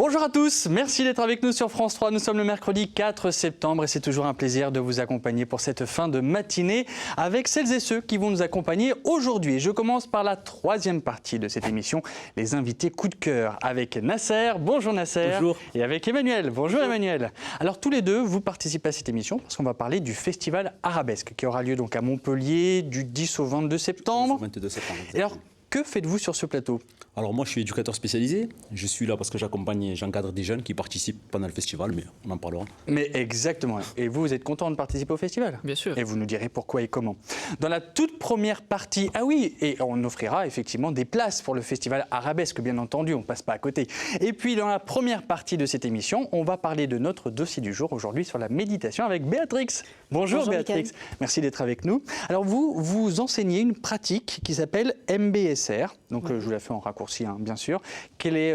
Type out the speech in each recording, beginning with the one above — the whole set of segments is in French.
Bonjour à tous, merci d'être avec nous sur France 3. Nous sommes le mercredi 4 septembre et c'est toujours un plaisir de vous accompagner pour cette fin de matinée avec celles et ceux qui vont nous accompagner aujourd'hui. Je commence par la troisième partie de cette émission, les invités coup de cœur avec Nasser. Bonjour Nasser. Bonjour. Et avec Emmanuel. Bonjour Emmanuel. Alors tous les deux, vous participez à cette émission parce qu'on va parler du festival Arabesque qui aura lieu donc à Montpellier du 10 au 22 septembre. 22 septembre. Et alors, que faites-vous sur ce plateau ? Alors moi je suis éducateur spécialisé, je suis là parce que j'accompagne et j'encadre des jeunes qui participent pendant le festival, mais on en parlera. Mais exactement, et vous êtes content de participer au festival ? Bien sûr. Et vous nous direz pourquoi et comment. Dans la toute première partie, ah oui, et on offrira effectivement des places pour le festival Arabesque, bien entendu, on ne passe pas à côté. Et puis dans la première partie de cette émission, on va parler de notre dossier du jour, aujourd'hui sur la méditation avec Béatrix. Bonjour Béatrix, Mickaël. merci d'être avec nous. Alors vous enseignez une pratique qui s'appelle MBSR, donc je vous la fais en raccourci hein, bien sûr. Quel est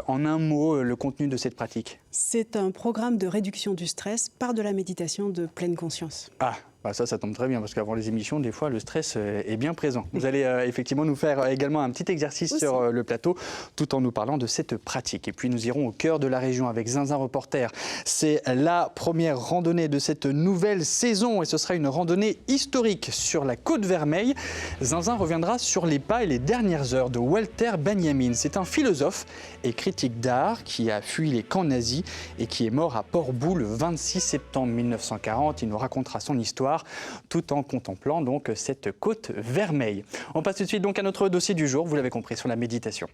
en un mot le contenu de cette pratique ? C'est un programme de réduction du stress par de la méditation de pleine conscience. Ah, bah ça tombe très bien parce qu'avant les émissions, des fois, le stress est bien présent. Vous allez effectivement nous faire également un petit exercice Aussi. sur le plateau tout en nous parlant de cette pratique. Et puis nous irons au cœur de la région avec Zinzin Reporter. C'est la première randonnée de cette nouvelle saison et ce sera une randonnée historique sur la Côte Vermeille. Zinzin reviendra sur les pas et les dernières heures de Walter Benjamin. C'est un philosophe et critique d'art qui a fui les camps nazis et qui est mort à Port-Bou le 26 septembre 1940. Il nous racontera son histoire tout en contemplant donc cette côte vermeille. On passe tout de suite donc à notre dossier du jour, vous l'avez compris, sur la méditation.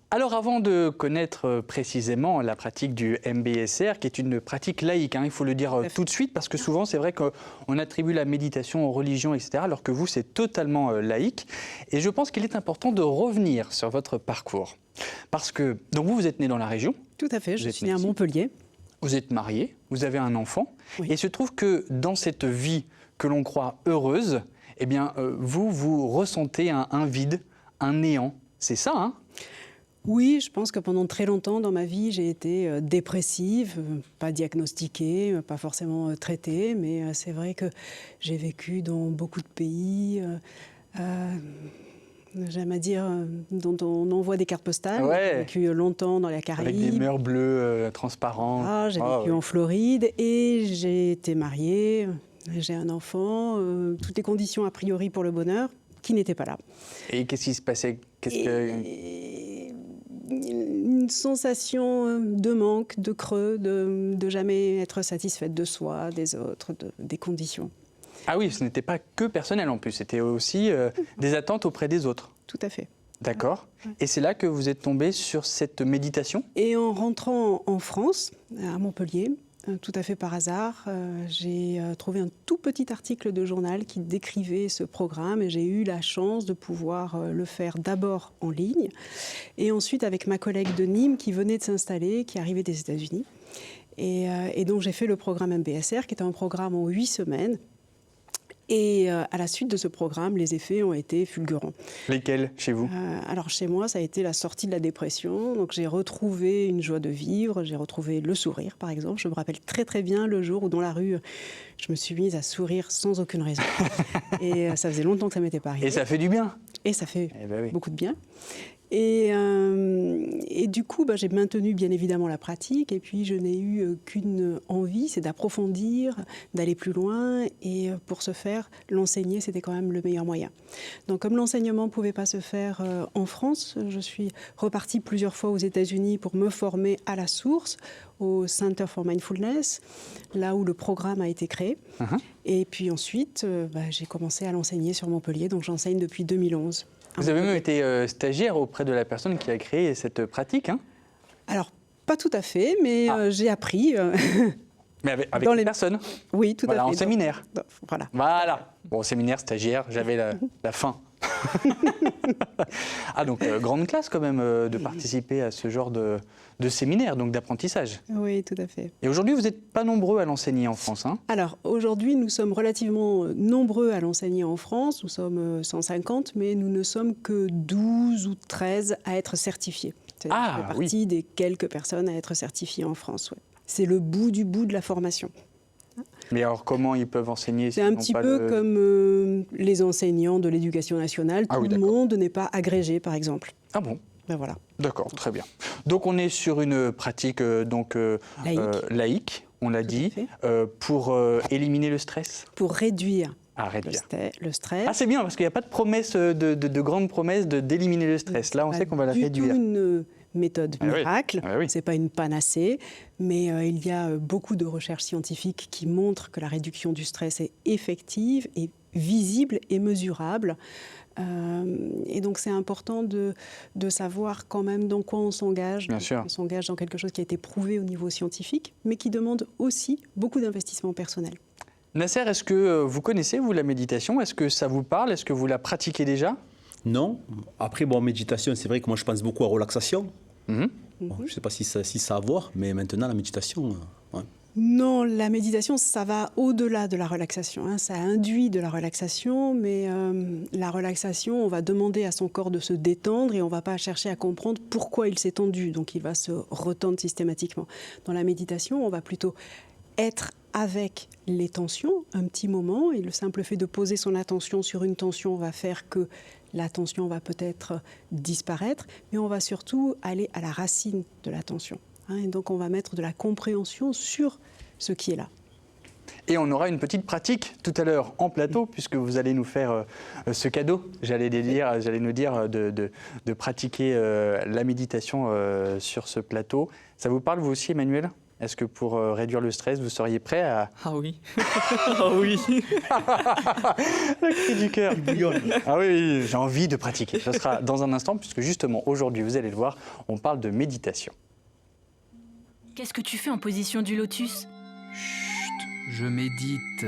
Alors avant de connaître précisément la pratique du MBSR, qui est une pratique laïque, hein, il faut le dire tout de suite, parce que souvent c'est vrai qu'on attribue la méditation aux religions, etc., alors que vous c'est totalement laïque. Et je pense qu'il est important de revenir sur votre parcours. Parce que, donc vous êtes né dans la région, Tout à fait, je êtes suis née à médecin. Montpellier. vous êtes marié, vous avez un enfant, Oui. et il se trouve que dans cette vie que l'on croit heureuse, eh bien, vous ressentez un vide, un néant. C'est ça, hein ? Oui, je pense que pendant très longtemps dans ma vie, j'ai été dépressive, pas diagnostiquée, pas forcément traitée, mais c'est vrai que j'ai vécu dans beaucoup de pays, j'aime à dire, dont on envoie des cartes postales. Ouais. J'ai vécu longtemps dans les Caraïbes. Avec des mers bleues transparentes. Ah, j'ai vécu ouais. en Floride et j'ai été mariée, j'ai un enfant, toutes les conditions a priori pour le bonheur qui n'étaient pas là. Et qu'est-ce qui se passait ? Et une sensation de manque, de creux, de jamais être satisfaite de soi, des autres, des conditions. Ah oui, ce n'était pas que personnel en plus, c'était aussi des attentes auprès des autres. Tout à fait. D'accord. Et c'est là que vous êtes tombé sur cette méditation ? Et en rentrant en France, à Montpellier, tout à fait par hasard, j'ai trouvé un tout petit article de journal qui décrivait ce programme et j'ai eu la chance de pouvoir le faire d'abord en ligne et ensuite avec ma collègue de Nîmes qui venait de s'installer, qui arrivait des États-Unis. Et donc j'ai fait le programme MBSR qui était un programme en 8 semaines. Et à la suite de ce programme, les effets ont été fulgurants. Lesquels chez vous ? Alors chez moi, ça a été la sortie de la dépression. Donc j'ai retrouvé une joie de vivre, j'ai retrouvé le sourire par exemple. Je me rappelle très très bien le jour où dans la rue, je me suis mise à sourire sans aucune raison. Et ça faisait longtemps que ça ne m'était pas arrivé. Et ça fait du bien ? Et ça fait Eh ben oui. beaucoup de bien. Et du coup, j'ai maintenu bien évidemment la pratique et puis je n'ai eu qu'une envie, c'est d'approfondir, d'aller plus loin et pour ce faire, l'enseigner, c'était quand même le meilleur moyen. Donc comme l'enseignement ne pouvait pas se faire en France, je suis repartie plusieurs fois aux États-Unis pour me former à la source, au Center for Mindfulness, là où le programme a été créé. Et puis ensuite, j'ai commencé à l'enseigner sur Montpellier, donc j'enseigne depuis 2011. Vous avez même été stagiaire auprès de la personne qui a créé cette pratique, hein ? Alors, pas tout à fait, mais j'ai appris. Mais avec Dans les les- personnes. Oui, tout Voilà, à fait. en séminaire. Voilà. Voilà. Bon, séminaire, stagiaire, j'avais la fin. Ah, donc grande classe quand même de participer à ce genre de séminaire, donc d'apprentissage. Oui, tout à fait. Et aujourd'hui, vous n'êtes pas nombreux à l'enseigner en France, hein ? Alors, aujourd'hui, nous sommes relativement nombreux à l'enseigner en France. Nous sommes 150, mais nous ne sommes que 12 ou 13 à être certifiés. Je fais partie des quelques personnes à être certifiées en France. Ouais. C'est le bout du bout de la formation. Mais alors comment ils peuvent enseigner C'est un petit peu comme les enseignants de l'éducation nationale. Ah Tout oui, le d'accord. monde n'est pas agrégé, par exemple. Ah bon? Ben voilà. D'accord, très bien. Donc on est sur une pratique laïque, on l'a dit, fait. pour éliminer le stress. Pour réduire À réduire. le stress. Ah, c'est bien, parce qu'il n'y a pas de promesse, de grande promesse d'éliminer le stress. Là, on sait qu'on va la réduire. C'est une méthode Ah oui. miracle, Ah oui. c'est pas une panacée, mais il y a beaucoup de recherches scientifiques qui montrent que la réduction du stress est effective et visible et mesurable. Et donc c'est important de savoir quand même dans quoi on s'engage. Bien sûr. On s'engage dans quelque chose qui a été prouvé au niveau scientifique, mais qui demande aussi beaucoup d'investissement personnel. Nasser, est-ce que vous connaissez, vous, la méditation? Est-ce que ça vous parle? Est-ce que vous la pratiquez déjà? Non. Après, bon, méditation, c'est vrai que moi, je pense beaucoup à relaxation. Mhm. Bon, je ne sais pas si ça a à voir, mais maintenant, la méditation... ouais. Non, la méditation, ça va au-delà de la relaxation, hein. Ça induit de la relaxation, mais la relaxation, on va demander à son corps de se détendre et on ne va pas chercher à comprendre pourquoi il s'est tendu. Donc il va se retendre systématiquement. Dans la méditation, on va plutôt être avec les tensions un petit moment, et le simple fait de poser son attention sur une tension va faire que la tension va peut-être disparaître, mais on va surtout aller à la racine de la tension. Et donc on va mettre de la compréhension sur ce qui est là. Et on aura une petite pratique tout à l'heure en plateau, puisque vous allez nous faire ce cadeau, j'allais nous dire de pratiquer la méditation sur ce plateau. Ça vous parle, vous aussi, Emmanuel? Est-ce que pour réduire le stress, vous seriez prêt à... Ah oui. Ah oui. Le cri du cœur. Ah oui, oui, j'ai envie de pratiquer. Ce sera dans un instant, puisque justement, aujourd'hui, vous allez le voir, on parle de méditation. Qu'est-ce que tu fais en position du lotus? Chut, je médite.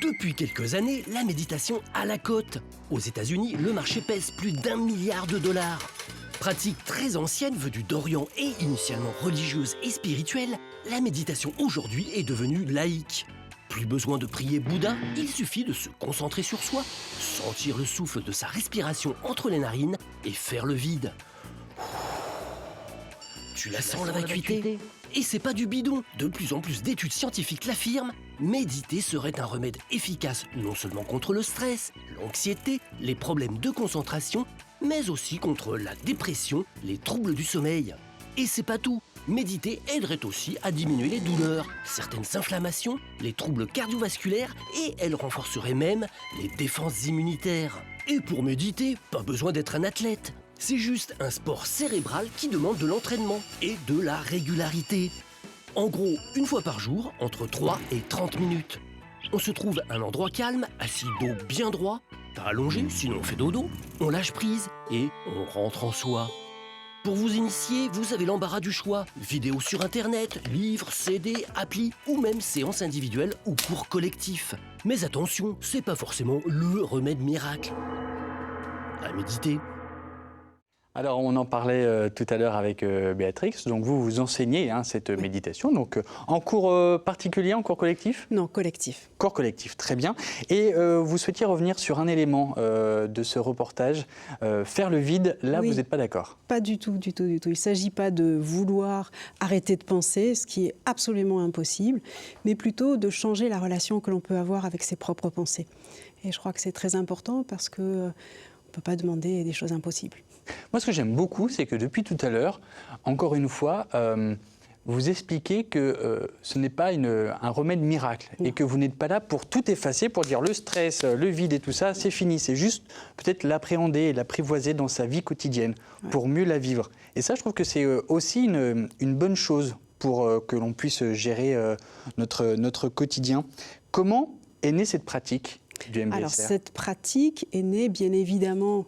Depuis quelques années, la méditation a la cote. Aux États-Unis, le marché pèse plus d'1 milliard de dollars. Pratique très ancienne venue d'Orient et initialement religieuse et spirituelle, la méditation aujourd'hui est devenue laïque. Plus besoin de prier Bouddha, il suffit de se concentrer sur soi, sentir le souffle de sa respiration entre les narines et faire le vide. Tu la sens la vacuité? Et c'est pas du bidon. De plus en plus d'études scientifiques l'affirment. Méditer serait un remède efficace non seulement contre le stress, l'anxiété, les problèmes de concentration, mais aussi contre la dépression, les troubles du sommeil. Et c'est pas tout. Méditer aiderait aussi à diminuer les douleurs, certaines inflammations, les troubles cardiovasculaires et elle renforcerait même les défenses immunitaires. Et pour méditer, pas besoin d'être un athlète. C'est juste un sport cérébral qui demande de l'entraînement et de la régularité. En gros, une fois par jour, entre 3 et 30 minutes. On se trouve à un endroit calme, assis dos bien droit, pas allongé, sinon on fait dodo, on lâche prise et on rentre en soi. Pour vous initier, vous avez l'embarras du choix. Vidéos sur internet, livres, CD, applis ou même séances individuelles ou cours collectifs. Mais attention, c'est pas forcément le remède miracle. À méditer. Alors, on en parlait tout à l'heure avec Béatrix. Donc, vous enseignez cette méditation. Donc, en cours particulier, en cours collectif? Non, collectif. Cours collectif, très bien. Et vous souhaitiez revenir sur un élément de ce reportage, faire le vide. Là, Oui. vous n'êtes pas d'accord? Pas du tout, du tout, du tout. Il ne s'agit pas de vouloir arrêter de penser, ce qui est absolument impossible, mais plutôt de changer la relation que l'on peut avoir avec ses propres pensées. Et je crois que c'est très important parce qu'on ne peut pas demander des choses impossibles. Moi, ce que j'aime beaucoup, c'est que depuis tout à l'heure, encore une fois, vous expliquez que ce n'est pas un remède miracle et que vous n'êtes pas là pour tout effacer, pour dire le stress, le vide et tout ça, c'est fini. C'est juste peut-être l'appréhender et l'apprivoiser dans sa vie quotidienne pour mieux la vivre. Et ça, je trouve que c'est aussi une bonne chose pour que l'on puisse gérer notre quotidien. Comment est née cette pratique du MBSR? Alors, cette pratique est née, bien évidemment,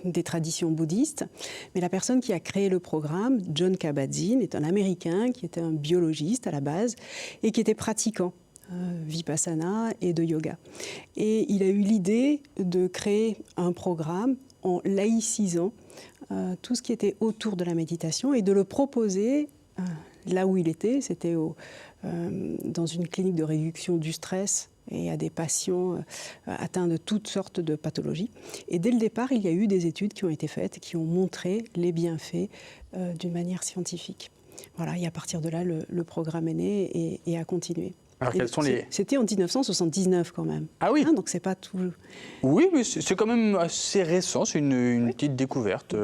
des traditions bouddhistes, mais la personne qui a créé le programme, Jon Kabat-Zinn, est un Américain qui était un biologiste à la base et qui était pratiquant vipassana et de yoga. Et il a eu l'idée de créer un programme en laïcisant tout ce qui était autour de la méditation et de le proposer là où il était, c'était dans une clinique de réduction du stress et à des patients atteints de toutes sortes de pathologies. Et dès le départ, il y a eu des études qui ont été faites et qui ont montré les bienfaits d'une manière scientifique. Voilà, et à partir de là, le programme est né et a continué. Alors, quels sont les... C'était en 1979 quand même. Ah oui. Donc c'est pas tout... Oui, mais c'est quand même assez récent, c'est une petite découverte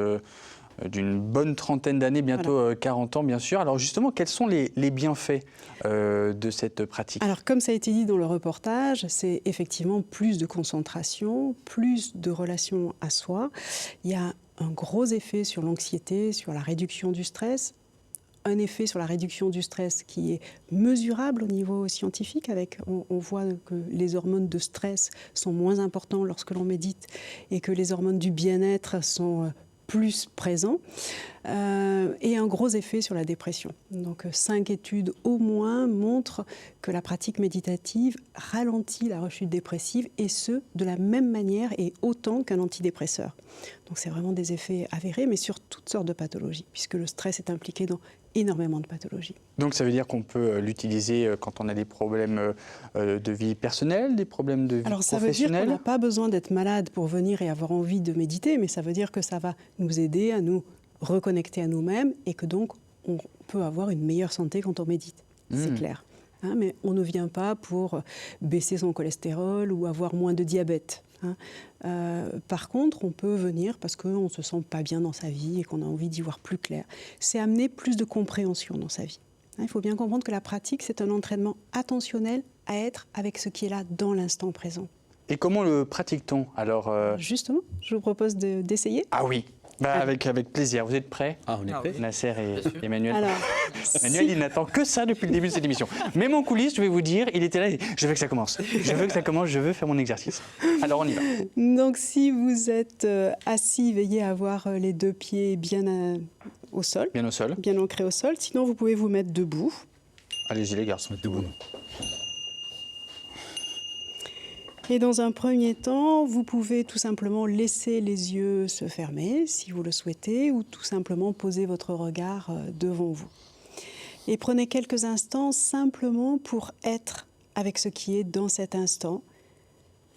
d'une bonne trentaine d'années, bientôt 40 ans bien sûr. Alors justement, quels sont les bienfaits de cette pratique? Alors comme ça a été dit dans le reportage, c'est effectivement plus de concentration, plus de relation à soi. Il y a un gros effet sur l'anxiété, sur la réduction du stress. Un effet sur la réduction du stress qui est mesurable au niveau scientifique. On voit que les hormones de stress sont moins importantes lorsque l'on médite et que les hormones du bien-être sont plus présents. Et un gros effet sur la dépression. Donc 5 études au moins montrent que la pratique méditative ralentit la rechute dépressive et ce, de la même manière et autant qu'un antidépresseur. Donc c'est vraiment des effets avérés, mais sur toutes sortes de pathologies, puisque le stress est impliqué dans énormément de pathologies. Donc ça veut dire qu'on peut l'utiliser quand on a des problèmes de vie personnelle, des problèmes de vie Alors ça veut dire professionnelle? qu'on n'a pas besoin d'être malade pour venir et avoir envie de méditer, mais ça veut dire que ça va nous aider à nous reconnecter à nous-mêmes et que donc on peut avoir une meilleure santé quand on médite. C'est clair. Mais on ne vient pas pour baisser son cholestérol ou avoir moins de diabète. Par contre, on peut venir parce qu'on ne se sent pas bien dans sa vie et qu'on a envie d'y voir plus clair. C'est amener plus de compréhension dans sa vie. Il faut bien comprendre que la pratique, c'est un entraînement attentionnel à être avec ce qui est là dans l'instant présent. Et comment le pratique-t-on alors Justement, je vous propose d'essayer. Ah oui, avec plaisir. Vous êtes prêts? Ah, on est prêts? Nasser et Emmanuel. Alors, Emmanuel, il n'attend que ça depuis le début de cette émission. Même en coulisses, je vais vous dire, il était là, je veux que ça commence. Je veux que ça commence, je veux faire mon exercice. Alors on y va. Donc si vous êtes assis, veillez à avoir les 2 pieds bien au sol, Bien au sol. bien ancrés au sol. Sinon, vous pouvez vous mettre debout. Allez-y les garçons. Debout. Et dans un premier temps, vous pouvez tout simplement laisser les yeux se fermer, si vous le souhaitez, ou tout simplement poser votre regard devant vous. Et prenez quelques instants simplement pour être avec ce qui est dans cet instant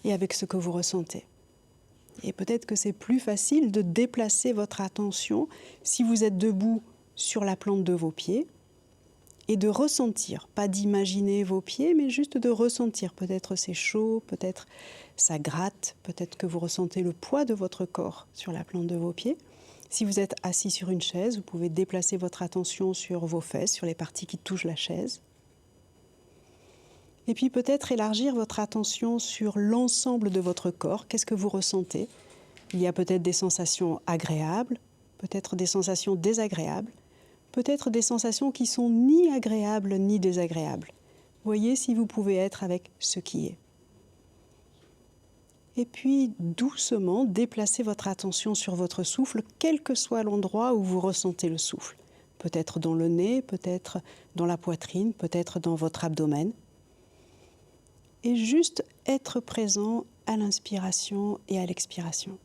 et avec ce que vous ressentez. Et peut-être que c'est plus facile de déplacer votre attention si vous êtes debout sur la plante de vos pieds et de ressentir, pas d'imaginer vos pieds, mais juste de ressentir. Peut-être c'est chaud, peut-être ça gratte, peut-être que vous ressentez le poids de votre corps sur la plante de vos pieds. Si vous êtes assis sur une chaise, vous pouvez déplacer votre attention sur vos fesses, sur les parties qui touchent la chaise. Et puis peut-être élargir votre attention sur l'ensemble de votre corps. Qu'est-ce que vous ressentez? Il y a peut-être des sensations agréables, peut-être des sensations désagréables, peut-être des sensations qui sont ni agréables ni désagréables. Voyez si vous pouvez être avec ce qui est. Et puis doucement déplacez votre attention sur votre souffle, quel que soit l'endroit où vous ressentez le souffle. Peut-être dans le nez, peut-être dans la poitrine, peut-être dans votre abdomen. Et juste être présent à l'inspiration et à l'expiration.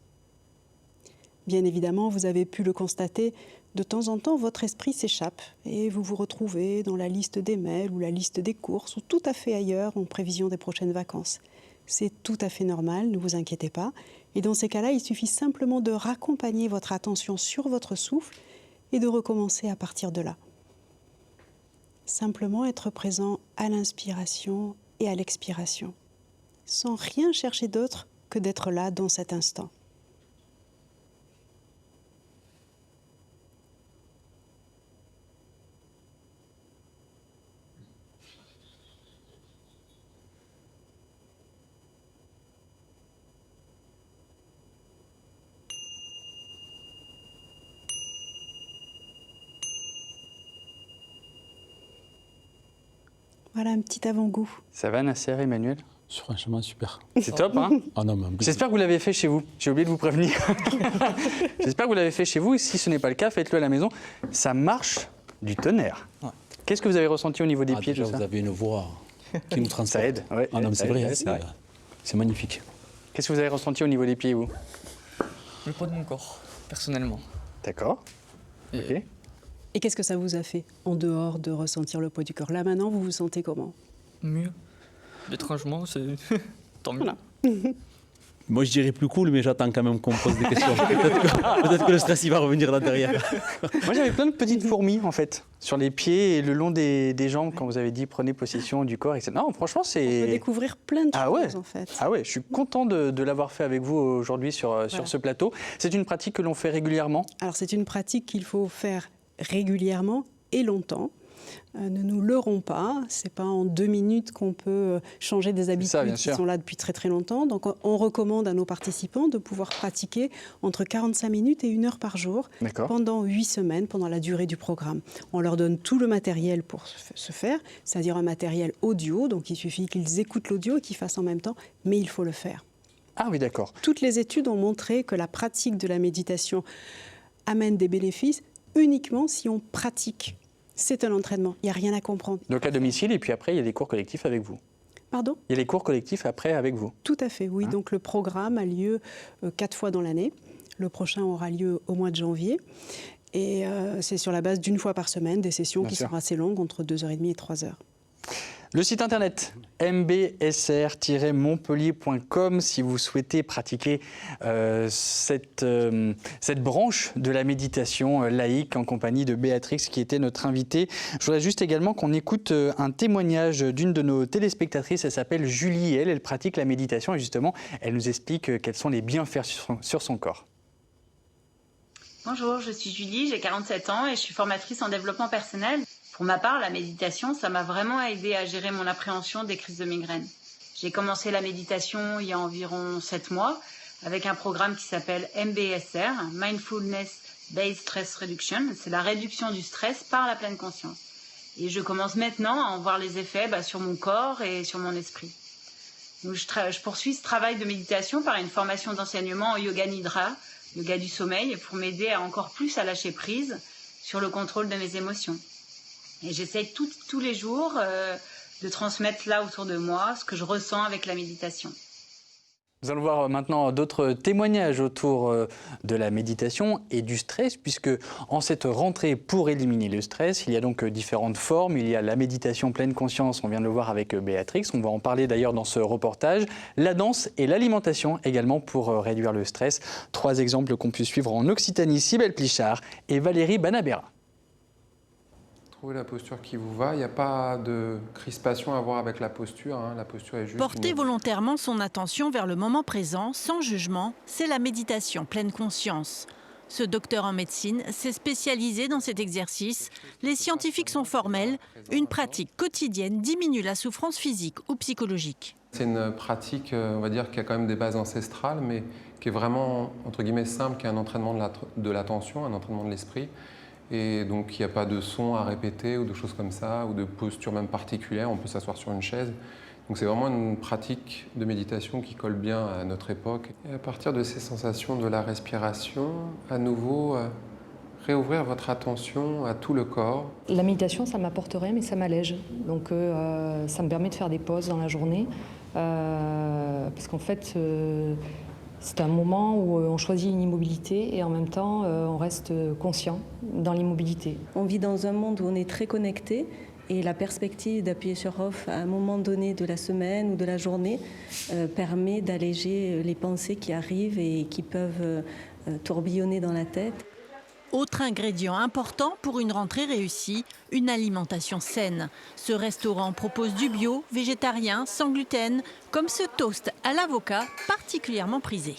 Bien évidemment, vous avez pu le constater, de temps en temps, votre esprit s'échappe et vous vous retrouvez dans la liste des mails ou la liste des courses ou tout à fait ailleurs en prévision des prochaines vacances. C'est tout à fait normal, ne vous inquiétez pas. Et dans ces cas-là, il suffit simplement de raccompagner votre attention sur votre souffle et de recommencer à partir de là. Simplement être présent à l'inspiration et à l'expiration, sans rien chercher d'autre que d'être là dans cet instant. Voilà un petit avant-goût. Ça va Nasser, Emmanuel? Franchement, super. C'est top, hein? Ah non, mais en plus, J'espère que vous l'avez fait chez vous. J'ai oublié de vous prévenir. J'espère que vous l'avez fait chez vous. Et si ce n'est pas le cas, faites-le à la maison. Ça marche du tonnerre. Ouais. Qu'est-ce que vous avez ressenti au niveau des pieds, déjà, tout ça? vous avez une voix qui nous transporte. Ça aide, ouais. Ah non, mais Ça c'est aide, vrai, ça aide. c'est magnifique. Qu'est-ce que vous avez ressenti au niveau des pieds, vous? Le poids de mon corps, personnellement. D'accord. Et Ok. Et qu'est-ce que ça vous a fait en dehors de ressentir le poids du corps? Là maintenant, vous vous sentez comment? mieux. L'étrangement, c'est tant mieux. Voilà. Moi, je dirais plus cool, mais j'attends quand même qu'on me pose des questions. Peut-être que le stress, il va revenir là derrière. Moi, j'avais plein de petites fourmis, en fait, sur les pieds et le long des jambes, quand vous avez dit prenez possession du corps, etc. Non, franchement, On peut découvrir plein de choses, en fait. Ah ouais, je suis content de l'avoir fait avec vous aujourd'hui sur ce plateau. C'est une pratique que l'on fait régulièrement? Alors, c'est une pratique qu'il faut faire régulièrement et longtemps. Ne nous leurrons pas, c'est pas en 2 minutes qu'on peut changer des habitudes qui sont là depuis très très longtemps. Donc on recommande à nos participants de pouvoir pratiquer entre 45 minutes et 1 heure par jour pendant 8 semaines, pendant la durée du programme. On leur donne tout le matériel pour ce faire, c'est-à-dire un matériel audio, donc il suffit qu'ils écoutent l'audio et qu'ils fassent en même temps, mais il faut le faire. Ah oui, d'accord. Toutes les études ont montré que la pratique de la méditation amène des bénéfices uniquement si on pratique. C'est un entraînement, il n'y a rien à comprendre. Donc à domicile, et puis après, il y a des cours collectifs avec vous? Pardon? Il y a les cours collectifs après avec vous? Tout à fait, oui. Donc le programme a lieu 4 fois dans l'année. Le prochain aura lieu au mois de janvier. Et c'est sur la base d'1 fois par semaine, des sessions qui sont assez longues, entre 2h30 et 3h. Le site internet mbsr-montpellier.com si vous souhaitez pratiquer cette branche de la méditation laïque en compagnie de Béatrix qui était notre invitée. Je voudrais juste également qu'on écoute un témoignage d'une de nos téléspectatrices. Elle s'appelle Julie et elle pratique la méditation et justement elle nous explique quels sont les bienfaits sur son corps. Bonjour, je suis Julie, j'ai 47 ans et je suis formatrice en développement personnel. Pour ma part, la méditation, ça m'a vraiment aidé à gérer mon appréhension des crises de migraine. J'ai commencé la méditation il y a environ 7 mois avec un programme qui s'appelle MBSR, Mindfulness Based Stress Reduction. C'est la réduction du stress par la pleine conscience. Et je commence maintenant à en voir les effets sur mon corps et sur mon esprit. Donc, je poursuis ce travail de méditation par une formation d'enseignement en yoga nidra, yoga du sommeil, pour m'aider encore plus à lâcher prise sur le contrôle de mes émotions. Et j'essaie tous les jours de transmettre là autour de moi ce que je ressens avec la méditation. Nous allons voir maintenant d'autres témoignages autour de la méditation et du stress, puisque en cette rentrée pour éliminer le stress, il y a donc différentes formes. Il y a la méditation pleine conscience, on vient de le voir avec Béatrix, on va en parler d'ailleurs dans ce reportage. La danse et l'alimentation également pour réduire le stress. 3 exemples qu'on peut suivre en Occitanie, Cybèle Plichard et Valérie Banabera. Trouvez la posture qui vous va, il n'y a pas de crispation à avoir avec la posture, la posture est juste... Porter volontairement son attention vers le moment présent, sans jugement, c'est la méditation pleine conscience. Ce docteur en médecine s'est spécialisé dans cet exercice. Les scientifiques sont formels, une pratique quotidienne diminue la souffrance physique ou psychologique. C'est une pratique, on va dire, qui a quand même des bases ancestrales, mais qui est vraiment, entre guillemets, simple, qui est un entraînement de l'attention, un entraînement de l'esprit. Et donc, il n'y a pas de son à répéter ou de choses comme ça, ou de posture même particulière. On peut s'asseoir sur une chaise. Donc, c'est vraiment une pratique de méditation qui colle bien à notre époque. Et à partir de ces sensations de la respiration, à nouveau, réouvrir votre attention à tout le corps. La méditation, ça m'apporte rien, mais ça m'allège. Donc, ça me permet de faire des pauses dans la journée. Parce qu'en fait... c'est un moment où on choisit une immobilité et en même temps, on reste conscient dans l'immobilité. On vit dans un monde où on est très connecté et la perspective d'appuyer sur off à un moment donné de la semaine ou de la journée permet d'alléger les pensées qui arrivent et qui peuvent tourbillonner dans la tête. Autre ingrédient important pour une rentrée réussie, une alimentation saine. Ce restaurant propose du bio, végétarien, sans gluten, comme ce toast à l'avocat particulièrement prisé.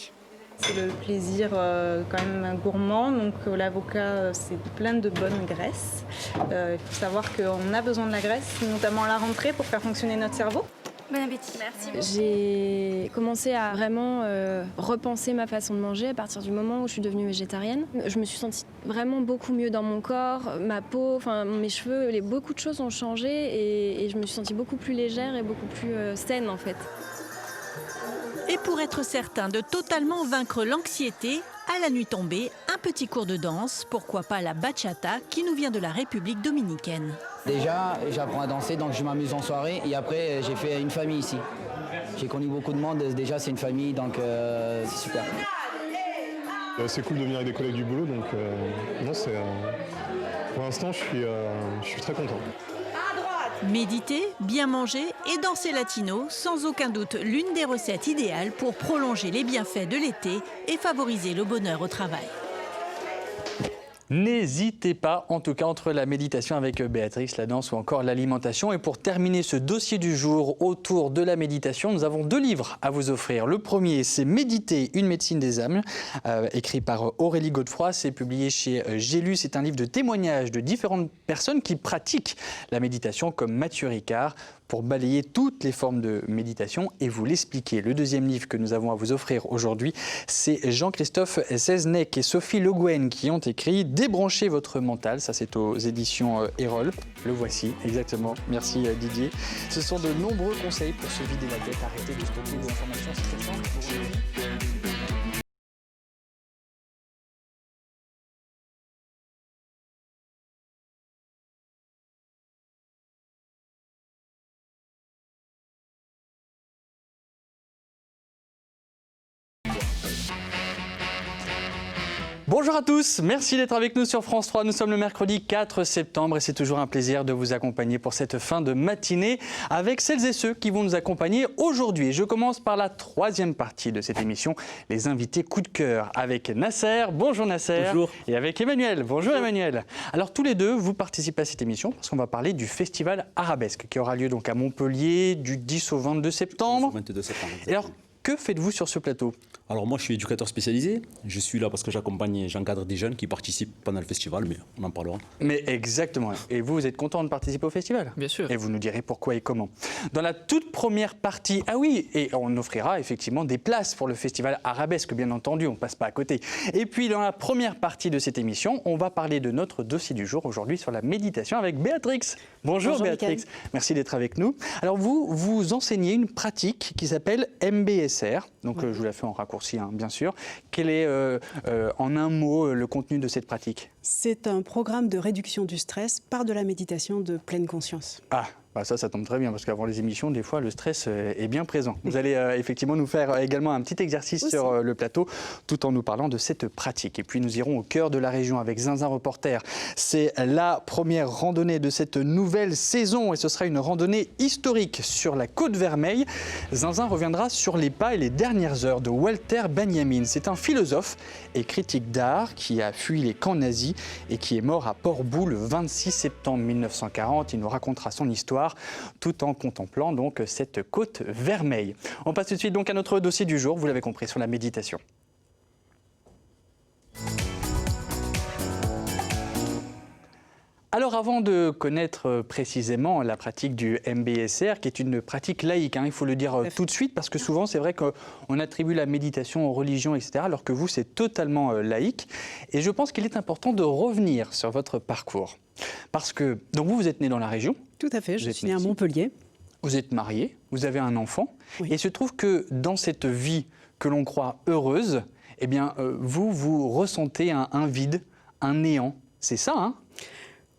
C'est le plaisir quand même gourmand, donc l'avocat c'est plein de bonnes graisses. Il faut savoir qu'on a besoin de la graisse, notamment à la rentrée pour faire fonctionner notre cerveau. Bon appétit. Merci. J'ai commencé à vraiment repenser ma façon de manger à partir du moment où je suis devenue végétarienne. Je me suis sentie vraiment beaucoup mieux dans mon corps, ma peau, enfin mes cheveux, beaucoup de choses ont changé et je me suis sentie beaucoup plus légère et beaucoup plus saine en fait. Et pour être certain de totalement vaincre l'anxiété, à la nuit tombée, un petit cours de danse, pourquoi pas la bachata qui nous vient de la République dominicaine. Déjà, j'apprends à danser, donc je m'amuse en soirée et après j'ai fait une famille ici. J'ai connu beaucoup de monde, déjà c'est une famille, donc c'est super. C'est cool de venir avec des collègues du boulot, donc non, pour l'instant je suis très content. À droite, Méditer, bien manger et danser latino, sans aucun doute l'une des recettes idéales pour prolonger les bienfaits de l'été et favoriser le bonheur au travail. N'hésitez pas, en tout cas, entre la méditation avec Béatrix, la danse ou encore l'alimentation. Et pour terminer ce dossier du jour autour de la méditation, nous avons 2 livres à vous offrir. Le premier, c'est Méditer, une médecine des âmes, écrit par Aurélie Godefroy. C'est publié chez J'ai lu. C'est un livre de témoignages de différentes personnes qui pratiquent la méditation, comme Mathieu Ricard, pour balayer toutes les formes de méditation et vous l'expliquer. Le deuxième livre que nous avons à vous offrir aujourd'hui, c'est Jean-Christophe Seznec et Sophie Le Guen qui ont écrit « Débranchez votre mental ». Ça, c'est aux éditions Erol. Le voici, exactement. Merci Didier. Ce sont de nombreux conseils pour se vider la tête, arrêter de stocker des informations. C'est très simple. Bonjour à tous, merci d'être avec nous sur France 3. Nous sommes le mercredi 4 septembre et c'est toujours un plaisir de vous accompagner pour cette fin de matinée avec celles et ceux qui vont nous accompagner aujourd'hui. Je commence par la 3e partie de cette émission, les invités coup de cœur avec Nasser. Bonjour Nasser. Bonjour. Et avec Emmanuel. Bonjour Emmanuel. Alors tous les deux, vous participez à cette émission parce qu'on va parler du festival Arabesque qui aura lieu donc à Montpellier du 10 au 22 septembre. 22 septembre. Et alors, que faites-vous sur ce plateau ? Alors moi je suis éducateur spécialisé, je suis là parce que j'encadre des jeunes qui participent pendant le festival, mais on en parlera. Mais exactement, et vous êtes content de participer au festival ? Bien sûr. Et vous nous direz pourquoi et comment. Dans la toute première partie, ah oui, et on offrira effectivement des places pour le festival Arabesque, bien entendu, on ne passe pas à côté. Et puis dans la première partie de cette émission, on va parler de notre dossier du jour aujourd'hui sur la méditation avec Béatrix. Bonjour Béatrix, Mickaël. merci d'être avec nous. Alors vous enseignez une pratique qui s'appelle MBSR, donc je vous la fais en raccourci bien sûr. Quel est en un mot le contenu de cette pratique ? C'est un programme de réduction du stress par de la méditation de pleine conscience. Ah, bah ça tombe très bien parce qu'avant les émissions, des fois, le stress est bien présent. Vous allez effectivement nous faire également un petit exercice Aussi. sur le plateau tout en nous parlant de cette pratique. Et puis nous irons au cœur de la région avec Zinzin Reporter. C'est la première randonnée de cette nouvelle saison et ce sera une randonnée historique sur la Côte Vermeille. Zinzin reviendra sur les pas et les dernières heures de Walter Benjamin. C'est un philosophe et critique d'art qui a fui les camps nazis et qui est mort à Port-Bou le 26 septembre 1940. Il nous racontera son histoire tout en contemplant donc cette Côte Vermeille. On passe tout de suite donc à notre dossier du jour, vous l'avez compris, sur la méditation. Alors avant de connaître précisément la pratique du MBSR, qui est une pratique laïque, il faut le dire tout de suite, parce que souvent c'est vrai qu'on attribue la méditation aux religions, etc., alors que vous c'est totalement laïque. Et je pense qu'il est important de revenir sur votre parcours. Parce que, donc vous êtes né dans la région. Tout à fait, je suis née à ici. Montpellier. Vous êtes marié, vous avez un enfant. Oui. Et il se trouve que dans cette vie que l'on croit heureuse, eh bien, vous ressentez un vide, un néant. C'est ça, hein ?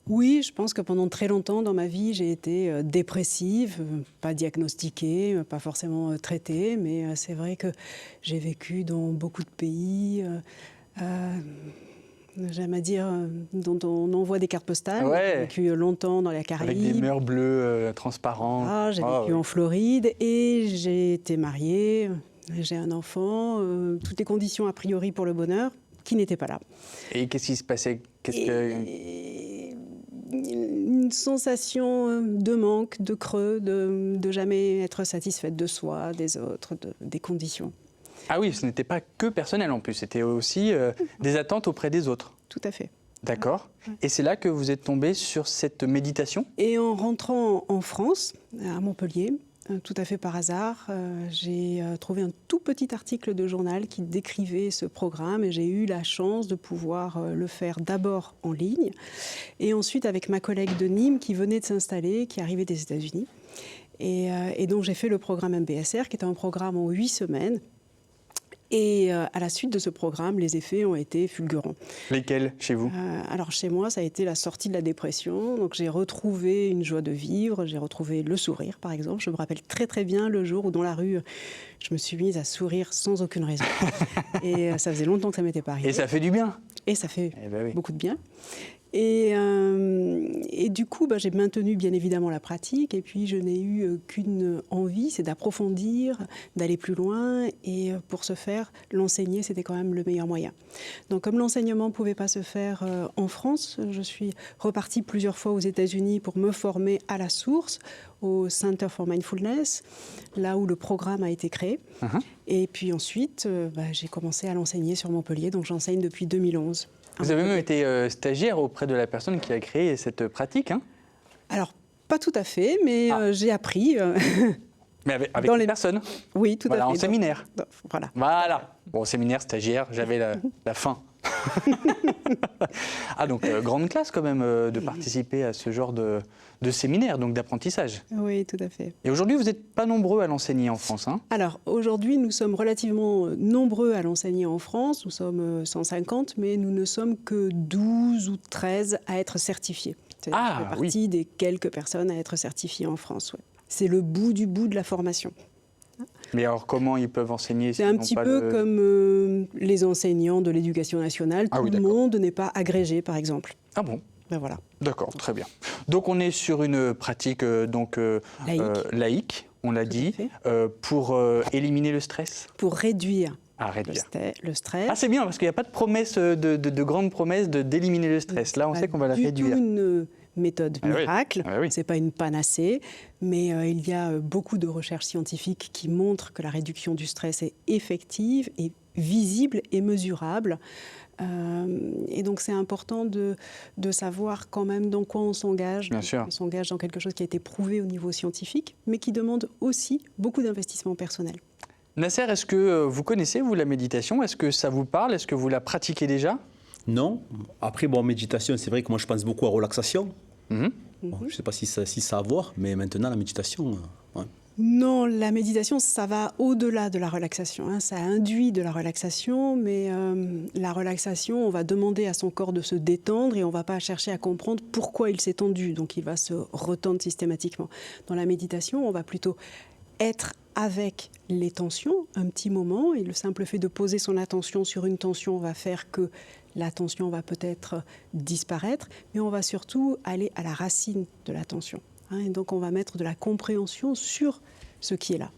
Oui, je pense que pendant très longtemps dans ma vie, j'ai été dépressive, pas diagnostiquée, pas forcément traitée, mais c'est vrai que j'ai vécu dans beaucoup de pays, j'aime à dire, dont on envoie des cartes postales. Ouais. J'ai vécu longtemps dans la Caraïbe. Avec des mers bleues transparentes. J'ai vécu en Floride et j'ai été mariée, j'ai un enfant, toutes les conditions a priori pour le bonheur qui n'étaient pas là. Et qu'est-ce qui se passait ? Une sensation de manque, de creux, de jamais être satisfaite de soi, des autres, des conditions. Ah oui, ce n'était pas que personnel en plus, c'était aussi des attentes auprès des autres. Tout à fait. D'accord. Et c'est là que vous êtes tombé sur cette méditation ? Et en rentrant en France, à Montpellier, tout à fait par hasard, j'ai trouvé un tout petit article de journal qui décrivait ce programme et j'ai eu la chance de pouvoir le faire d'abord en ligne et ensuite avec ma collègue de Nîmes qui venait de s'installer, qui arrivait des États-Unis. Et donc j'ai fait le programme MBSR qui était un programme en 8 semaines. Et à la suite de ce programme, les effets ont été fulgurants. Lesquels chez vous ? Alors chez moi, ça a été la sortie de la dépression. Donc j'ai retrouvé une joie de vivre, j'ai retrouvé le sourire par exemple. Je me rappelle très très bien le jour où dans la rue, je me suis mise à sourire sans aucune raison. Et ça faisait longtemps que ça ne m'était pas arrivé. Et ça fait du bien ? Et ça fait beaucoup de bien. Et du coup, j'ai maintenu bien évidemment la pratique et puis je n'ai eu qu'une envie, c'est d'approfondir, d'aller plus loin et pour ce faire, l'enseigner, c'était quand même le meilleur moyen. Donc comme l'enseignement ne pouvait pas se faire en France, je suis repartie plusieurs fois aux États-Unis pour me former à la source, au Center for Mindfulness, là où le programme a été créé. Et puis ensuite, j'ai commencé à l'enseigner sur Montpellier, donc j'enseigne depuis 2011. Vous avez même été stagiaire auprès de la personne qui a créé cette pratique, hein? Alors, pas tout à fait, mais j'ai appris. Mais avec les personnes? Oui, tout à fait. En séminaire? Voilà. Voilà. Bon, séminaire, stagiaire, j'avais la fin. Ah, donc grande classe quand même de participer à ce genre de séminaire, donc d'apprentissage. Oui, tout à fait. Et aujourd'hui, vous n'êtes pas nombreux à l'enseigner en France, hein? Alors, aujourd'hui, nous sommes relativement nombreux à l'enseigner en France. Nous sommes 150, mais nous ne sommes que 12 ou 13 à être certifiés. C'est partie des quelques personnes à être certifiées en France. Ouais. C'est le bout du bout de la formation. Mais alors, comment ils peuvent enseigner? C'est un petit peu comme les enseignants de l'éducation nationale. Tout le monde n'est pas agrégé, par exemple. Ah bon? Voilà. D'accord, très bien. Donc, on est sur une pratique laïque, on l'a dit, pour éliminer le stress? Pour réduire. Le stress. Ah, c'est bien, parce qu'il n'y a pas de promesse, de grande promesse d'éliminer le stress. Là, on sait qu'on va la réduire. C'est une méthode miracle, ce n'est pas une panacée, mais il y a beaucoup de recherches scientifiques qui montrent que la réduction du stress est effective, et visible et mesurable. Et donc c'est important de savoir quand même dans quoi on s'engage. Bien sûr. On s'engage dans quelque chose qui a été prouvé au niveau scientifique, mais qui demande aussi beaucoup d'investissement personnel. Nasser, est-ce que vous connaissez, vous, la méditation? Est-ce que ça vous parle? Est-ce que vous la pratiquez déjà? Non. Après, méditation, c'est vrai que moi, je pense beaucoup à relaxation. Bon, je ne sais pas si ça a à voir, mais maintenant, la méditation... Non, la méditation, ça va au-delà de la relaxation. Hein. Ça induit de la relaxation, mais la relaxation, on va demander à son corps de se détendre et on ne va pas chercher à comprendre pourquoi il s'est tendu. Donc, il va se retendre systématiquement. Dans la méditation, on va plutôt être avec les tensions un petit moment, et le simple fait de poser son attention sur une tension va faire que la tension va peut-être disparaître, mais on va surtout aller à la racine de la tension. Hein, et donc on va mettre de la compréhension sur ce qui est là.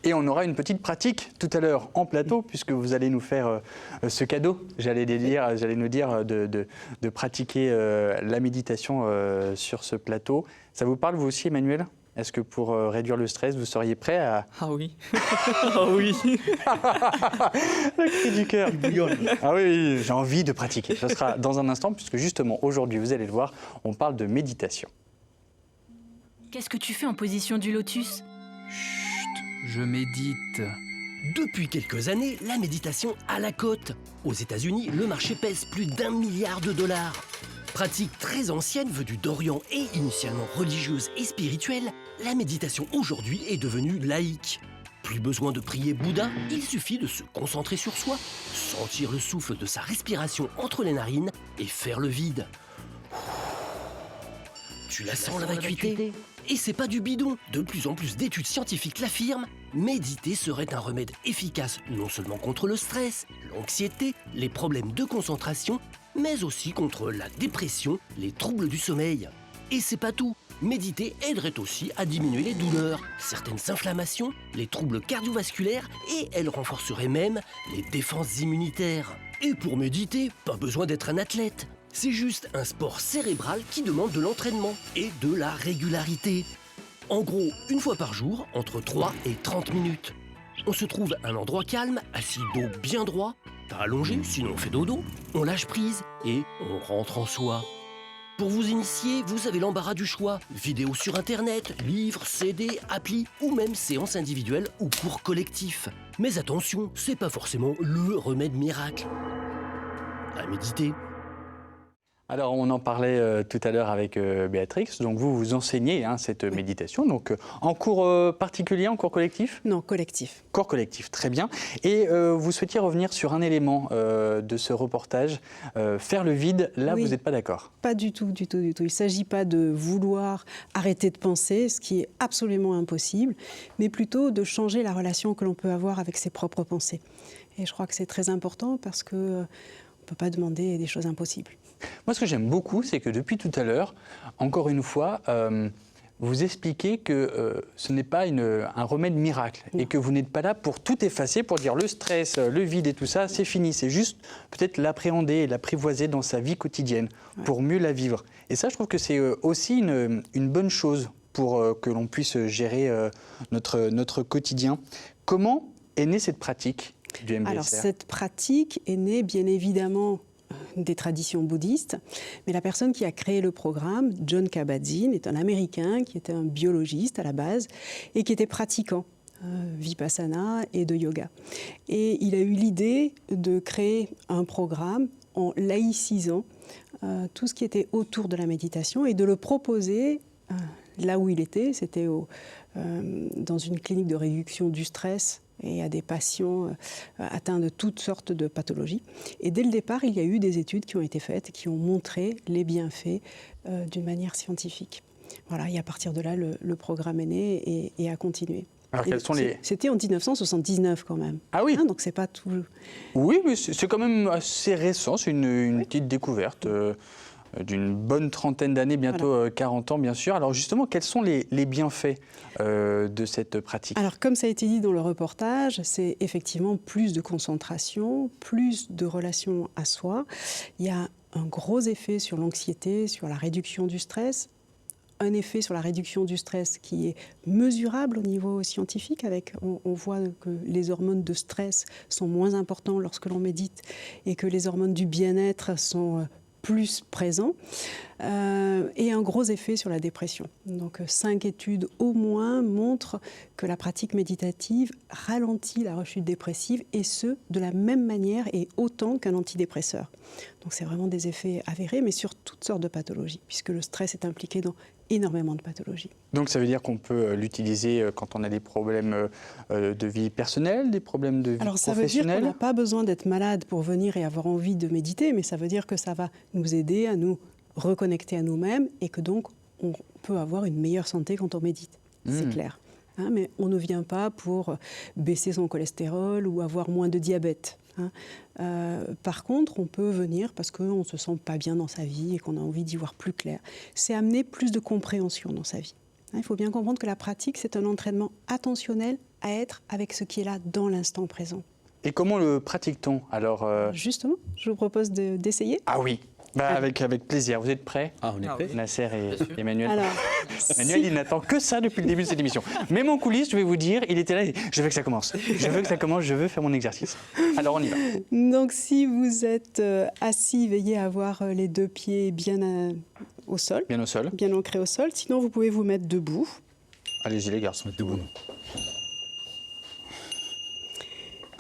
Et on aura une petite pratique tout à l'heure en plateau, puisque vous allez nous faire ce cadeau, j'allais nous dire de pratiquer la méditation sur ce plateau. Ça vous parle vous aussi, Emmanuel ? Est-ce que pour réduire le stress, vous seriez prêt à... Ah oui. Ah oui. Le cri du cœur. Ah oui, j'ai envie de pratiquer. Ce sera dans un instant, puisque justement aujourd'hui, vous allez le voir, on parle de méditation. Qu'est-ce que tu fais en position du lotus ? Chut, je médite. Depuis quelques années, la méditation a la cote. Aux États-Unis, le marché pèse plus d'1 milliard de dollars. Pratique très ancienne venue d'Orient et initialement religieuse et spirituelle, la méditation aujourd'hui est devenue laïque. Plus besoin de prier Bouddha, il suffit de se concentrer sur soi, sentir le souffle de sa respiration entre les narines et faire le vide. Tu la sens la vacuité ? Et c'est pas du bidon. De plus en plus d'études scientifiques l'affirment, méditer serait un remède efficace non seulement contre le stress, l'anxiété, les problèmes de concentration, mais aussi contre la dépression, les troubles du sommeil. Et c'est pas tout. Méditer aiderait aussi à diminuer les douleurs, certaines inflammations, les troubles cardiovasculaires et elle renforcerait même les défenses immunitaires. Et pour méditer, pas besoin d'être un athlète. C'est juste un sport cérébral qui demande de l'entraînement et de la régularité. En gros, une fois par jour, entre 3 et 30 minutes. On se trouve à un endroit calme, assis dos bien droit, pas allongé, sinon on fait dodo, on lâche prise et on rentre en soi. Pour vous initier, vous avez l'embarras du choix. Vidéos sur internet, livres, CD, applis ou même séances individuelles ou cours collectifs. Mais attention, c'est pas forcément le remède miracle. À méditer. Alors, on en parlait tout à l'heure avec Béatrix. Donc, vous enseignez cette méditation. Donc, en cours particulier, en cours collectif ? Non, collectif. Cours collectif, très bien. Et vous souhaitiez revenir sur un élément de ce reportage, faire le vide. Là, oui. Vous n'êtes pas d'accord ? Pas du tout, du tout, du tout. Il ne s'agit pas de vouloir arrêter de penser, ce qui est absolument impossible, mais plutôt de changer la relation que l'on peut avoir avec ses propres pensées. Et je crois que c'est très important parce que ne peut pas demander des choses impossibles. Moi, ce que j'aime beaucoup, c'est que depuis tout à l'heure, encore une fois, vous expliquez que ce n'est pas un remède miracle et que vous n'êtes pas là pour tout effacer, pour dire le stress, le vide et tout ça, c'est fini. C'est juste peut-être l'appréhender et l'apprivoiser dans sa vie quotidienne pour mieux la vivre. Et ça, je trouve que c'est aussi une bonne chose pour que l'on puisse gérer notre quotidien. Comment est née cette pratique du MBSR? Alors, cette pratique est née, bien évidemment, des traditions bouddhistes, mais la personne qui a créé le programme, Jon Kabat-Zinn, est un Américain qui était un biologiste à la base et qui était pratiquant vipassana et de yoga. Et il a eu l'idée de créer un programme en laïcisant tout ce qui était autour de la méditation et de le proposer là où il était, c'était dans une clinique de réduction du stress et à des patients atteints de toutes sortes de pathologies. Et dès le départ, il y a eu des études qui ont été faites et qui ont montré les bienfaits d'une manière scientifique. Voilà, et à partir de là, le programme est né et a continué. Alors, quels sont les... C'était en 1979 quand même. Ah oui, donc c'est pas tout... Oui, mais c'est quand même assez récent, c'est une petite découverte. D'une bonne trentaine d'années, bientôt 40 ans bien sûr. Alors justement, quels sont les bienfaits de cette pratique? Alors comme ça a été dit dans le reportage, c'est effectivement plus de concentration, plus de relation à soi. Il y a un gros effet sur l'anxiété, sur la réduction du stress. Un effet sur la réduction du stress qui est mesurable au niveau scientifique. On voit que les hormones de stress sont moins importantes lorsque l'on médite et que les hormones du bien-être sont plus présent, et un gros effet sur la dépression. Donc 5 études au moins montrent que la pratique méditative ralentit la rechute dépressive, et ce, de la même manière et autant qu'un antidépresseur. Donc c'est vraiment des effets avérés, mais sur toutes sortes de pathologies, puisque le stress est impliqué dans énormément de pathologies. Donc ça veut dire qu'on peut l'utiliser quand on a des problèmes de vie personnelle, des problèmes de vie Alors ça professionnelle? veut dire qu'on n'a pas besoin d'être malade pour venir et avoir envie de méditer, mais ça veut dire que ça va nous aider à nous reconnecter à nous-mêmes et que donc on peut avoir une meilleure santé quand on médite. C'est clair. Mais on ne vient pas pour baisser son cholestérol ou avoir moins de diabète. Par contre, on peut venir parce qu'on ne se sent pas bien dans sa vie et qu'on a envie d'y voir plus clair. C'est amener plus de compréhension dans sa vie. Il faut bien comprendre que la pratique, c'est un entraînement attentionnel à être avec ce qui est là dans l'instant présent. Et comment le pratique-t-on alors Justement, je vous propose d'essayer. Ah oui, avec plaisir. Vous êtes prêts? Ah, on est prêts. Nasser et Emmanuel. Alors, Emmanuel, il n'attend que ça depuis le début de cette émission. Même en coulisses, je vais vous dire, il était là, je veux que ça commence. Je veux que ça commence, je veux faire mon exercice. Alors on y va. Donc si vous êtes assis, veillez à avoir les 2 pieds bien au sol. Bien au sol. Bien ancrés au sol. Sinon, vous pouvez vous mettre debout. Allez-y les garçons, debout.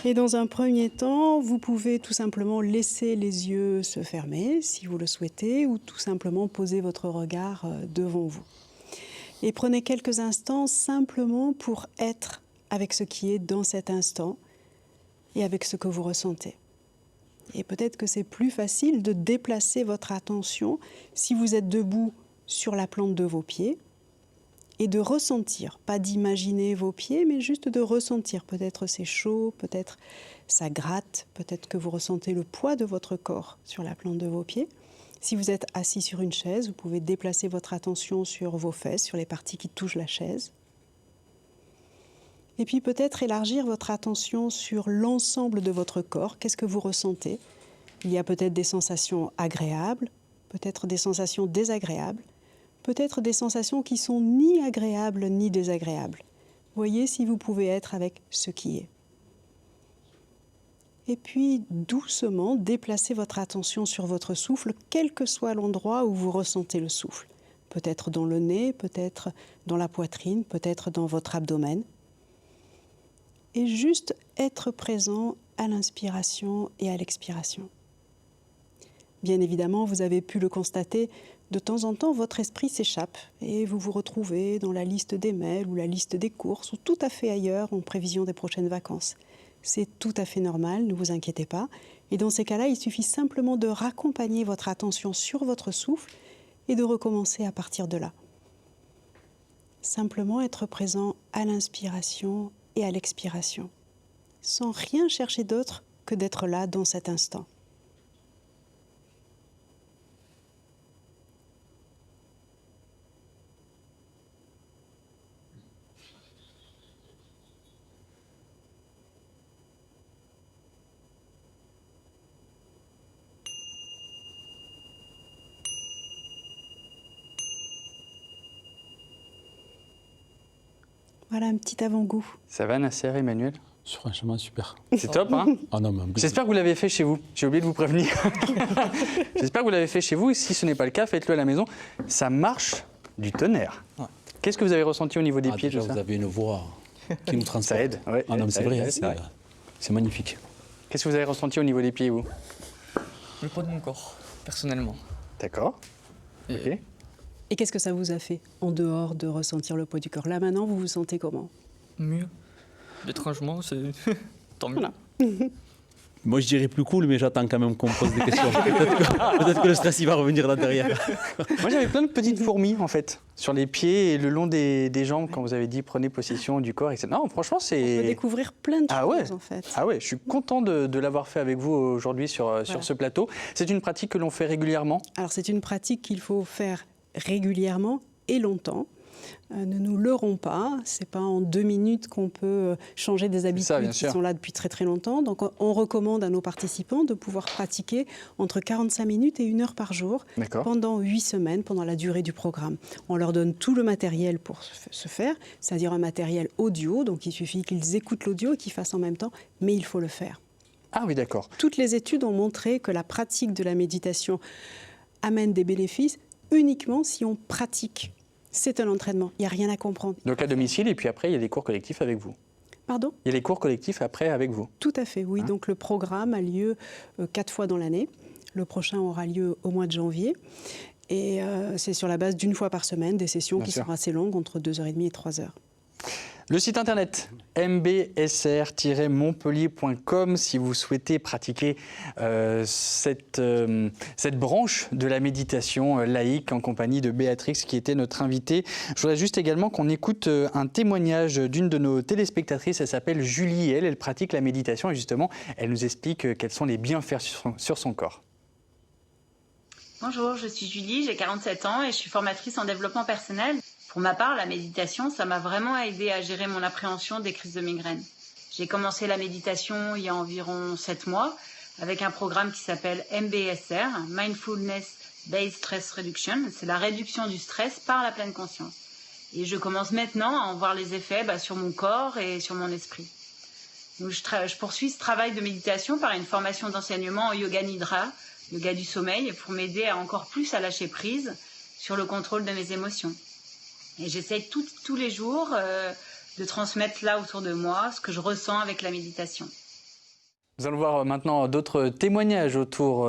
Et dans un premier temps, vous pouvez tout simplement laisser les yeux se fermer, si vous le souhaitez, ou tout simplement poser votre regard devant vous. Et prenez quelques instants simplement pour être avec ce qui est dans cet instant et avec ce que vous ressentez. Et peut-être que c'est plus facile de déplacer votre attention si vous êtes debout sur la plante de vos pieds, et de ressentir, pas d'imaginer vos pieds, mais juste de ressentir. Peut-être c'est chaud, peut-être ça gratte, peut-être que vous ressentez le poids de votre corps sur la plante de vos pieds. Si vous êtes assis sur une chaise, vous pouvez déplacer votre attention sur vos fesses, sur les parties qui touchent la chaise. Et puis peut-être élargir votre attention sur l'ensemble de votre corps. Qu'est-ce que vous ressentez? Il y a peut-être des sensations agréables, peut-être des sensations désagréables, peut-être des sensations qui sont ni agréables ni désagréables. Voyez si vous pouvez être avec ce qui est. Et puis, doucement, déplacez votre attention sur votre souffle, quel que soit l'endroit où vous ressentez le souffle. Peut-être dans le nez, peut-être dans la poitrine, peut-être dans votre abdomen. Et juste être présent à l'inspiration et à l'expiration. Bien évidemment, vous avez pu le constater, de temps en temps, votre esprit s'échappe et vous vous retrouvez dans la liste des mails ou la liste des courses ou tout à fait ailleurs en prévision des prochaines vacances. C'est tout à fait normal, ne vous inquiétez pas. Et dans ces cas-là, il suffit simplement de raccompagner votre attention sur votre souffle et de recommencer à partir de là. Simplement être présent à l'inspiration et à l'expiration, sans rien chercher d'autre que d'être là dans cet instant. Voilà un petit avant-goût. Ça va, Nasser, Emmanuel? Franchement, super. C'est top, hein? Ah non, mais J'espère que vous l'avez fait chez vous. J'ai oublié de vous prévenir. J'espère que vous l'avez fait chez vous. Et si ce n'est pas le cas, faites-le à la maison. Ça marche du tonnerre. Ouais. Qu'est-ce que vous avez ressenti au niveau des pieds? Déjà, vous avez une voix qui nous transporte. Ça aide. Ouais, ah non, mais c'est vrai, c'est magnifique. Qu'est-ce que vous avez ressenti au niveau des pieds, vous? Le poids de mon corps, personnellement. D'accord. Et, Et qu'est-ce que ça vous a fait en dehors de ressentir le poids du corps? Là maintenant, vous vous sentez comment? mieux. Étrangement, c'est tant mieux. Voilà. Moi, je dirais plus cool, mais j'attends quand même qu'on me pose des questions. Peut-être que le stress, il va revenir là derrière. Moi, j'avais plein de petites fourmis, en fait, sur les pieds et le long des jambes, quand vous avez dit prenez possession du corps, etc. Non, franchement, c'est... On peut découvrir plein de choses, en fait. Ah ouais, je suis content de l'avoir fait avec vous aujourd'hui sur ce plateau. C'est une pratique que l'on fait régulièrement? Alors, c'est une pratique qu'il faut faire régulièrement et longtemps. Ne nous leurrons pas, c'est pas en 2 minutes qu'on peut changer des habitudes qui sont là depuis très très longtemps. Donc on recommande à nos participants de pouvoir pratiquer entre 45 minutes et 1 heure par jour pendant 8 semaines, pendant la durée du programme. On leur donne tout le matériel pour ce faire, c'est-à-dire un matériel audio, donc il suffit qu'ils écoutent l'audio et qu'ils fassent en même temps, mais il faut le faire. Ah oui, d'accord. Toutes les études ont montré que la pratique de la méditation amène des bénéfices uniquement si on pratique. C'est un entraînement, il n'y a rien à comprendre. Donc à domicile, et puis après, il y a des cours collectifs avec vous? Pardon? Il y a les cours collectifs après avec vous? Tout à fait, oui. Donc le programme a lieu 4 fois dans l'année. Le prochain aura lieu au mois de janvier. Et c'est sur la base d'1 fois par semaine, des sessions qui sont assez longues, entre 2h30 et 3h. Le site internet mbsr-montpellier.com si vous souhaitez pratiquer cette branche de la méditation laïque en compagnie de Béatrix qui était notre invitée. Je voudrais juste également qu'on écoute un témoignage d'une de nos téléspectatrices. Elle s'appelle Julie et elle pratique la méditation et justement elle nous explique quels sont les bienfaits sur son corps. Bonjour, je suis Julie, j'ai 47 ans et je suis formatrice en développement personnel. Pour ma part, la méditation, ça m'a vraiment aidé à gérer mon appréhension des crises de migraine. J'ai commencé la méditation il y a environ 7 mois avec un programme qui s'appelle MBSR, Mindfulness Based Stress Reduction. C'est la réduction du stress par la pleine conscience. Et je commence maintenant à en voir les effets sur mon corps et sur mon esprit. Donc, je poursuis ce travail de méditation par une formation d'enseignement en yoga nidra, yoga du sommeil, pour m'aider encore plus à lâcher prise sur le contrôle de mes émotions. Et j'essaie tous les jours de transmettre là autour de moi ce que je ressens avec la méditation. Nous allons voir maintenant d'autres témoignages autour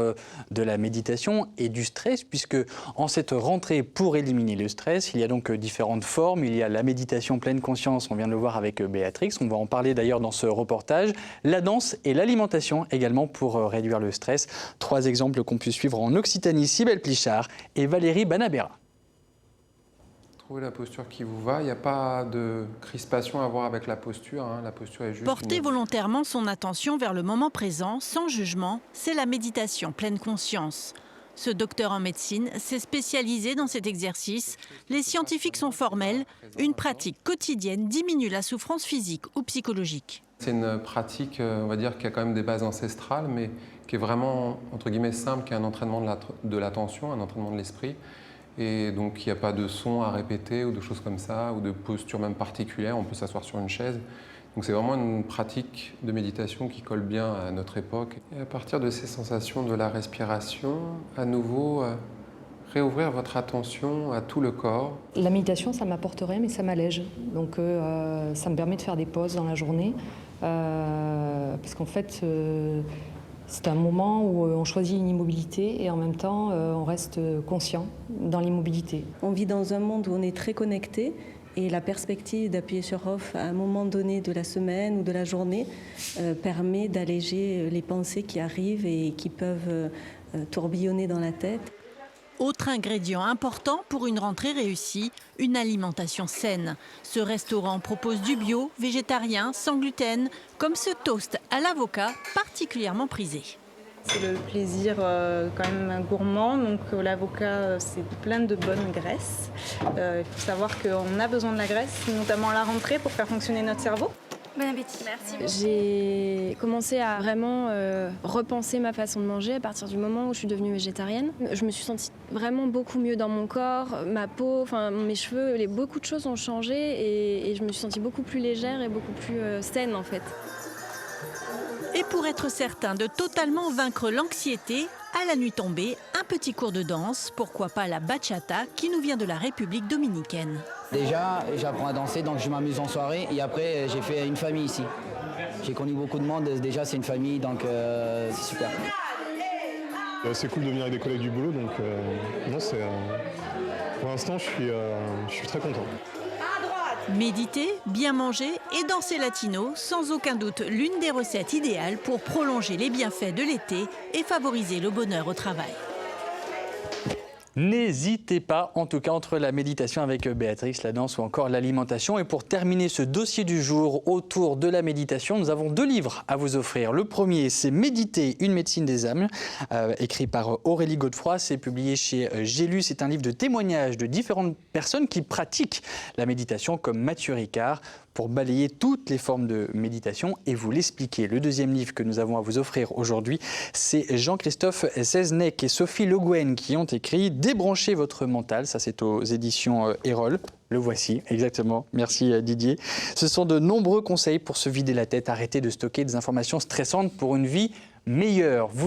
de la méditation et du stress, puisque en cette rentrée pour éliminer le stress, il y a donc différentes formes. Il y a la méditation pleine conscience, on vient de le voir avec Béatrix, on va en parler d'ailleurs dans ce reportage. La danse et l'alimentation également pour réduire le stress. 3 exemples qu'on peut suivre en Occitanie, Cybèle Plichard et Valérie Banabera. Trouvez la posture qui vous va. Il n'y a pas de crispation à avoir avec la posture. La posture est juste. Porter volontairement son attention vers le moment présent, sans jugement, c'est la méditation pleine conscience. Ce docteur en médecine s'est spécialisé dans cet exercice. Les scientifiques sont formels. Une pratique quotidienne diminue la souffrance physique ou psychologique. C'est une pratique, on va dire, qui a quand même des bases ancestrales, mais qui est vraiment, entre guillemets, simple, qui est un entraînement de l'attention, un entraînement de l'esprit. Et donc, il n'y a pas de son à répéter ou de choses comme ça, ou de posture même particulière. On peut s'asseoir sur une chaise. Donc, c'est vraiment une pratique de méditation qui colle bien à notre époque. Et à partir de ces sensations de la respiration, à nouveau, réouvrir votre attention à tout le corps. La méditation, ça m'apporte rien, mais ça m'allège. Donc, ça me permet de faire des pauses dans la journée. Parce qu'en fait... c'est un moment où on choisit une immobilité et en même temps, on reste conscient dans l'immobilité. On vit dans un monde où on est très connecté et la perspective d'appuyer sur off à un moment donné de la semaine ou de la journée permet d'alléger les pensées qui arrivent et qui peuvent tourbillonner dans la tête. Autre ingrédient important pour une rentrée réussie, une alimentation saine. Ce restaurant propose du bio, végétarien, sans gluten, comme ce toast à l'avocat particulièrement prisé. C'est le plaisir quand même gourmand, donc l'avocat c'est plein de bonnes graisses. Il faut savoir qu'on a besoin de la graisse, notamment à la rentrée pour faire fonctionner notre cerveau. Bon appétit. Merci. J'ai commencé à vraiment repenser ma façon de manger à partir du moment où je suis devenue végétarienne. Je me suis sentie vraiment beaucoup mieux dans mon corps, ma peau, enfin mes cheveux, beaucoup de choses ont changé et je me suis sentie beaucoup plus légère et beaucoup plus saine en fait. Et pour être certain de totalement vaincre l'anxiété, à la nuit tombée, un petit cours de danse, pourquoi pas la bachata, qui nous vient de la République dominicaine. Déjà, j'apprends à danser, donc je m'amuse en soirée. Et après, j'ai fait une famille ici. J'ai connu beaucoup de monde. Déjà, c'est une famille, donc c'est super. C'est cool de venir avec des collègues du boulot, donc non, pour l'instant, je suis très content. Méditer, bien manger et danser latino, sans aucun doute l'une des recettes idéales pour prolonger les bienfaits de l'été et favoriser le bonheur au travail. N'hésitez pas, en tout cas, entre la méditation avec Béatrix, la danse ou encore l'alimentation. Et pour terminer ce dossier du jour autour de la méditation, nous avons 2 livres à vous offrir. Le premier, c'est Méditer, une médecine des âmes, écrit par Aurélie Godefroy. C'est publié chez J'ai lu. C'est un livre de témoignages de différentes personnes qui pratiquent la méditation, comme Mathieu Ricard, pour balayer toutes les formes de méditation et vous l'expliquer. Le deuxième livre que nous avons à vous offrir aujourd'hui, c'est Jean-Christophe Seznec et Sophie Le Guen qui ont écrit « Débranchez votre mental ». Ça, c'est aux éditions Erol. Le voici, exactement. Merci Didier. Ce sont de nombreux conseils pour se vider la tête, arrêter de stocker des informations stressantes pour une vie meilleure.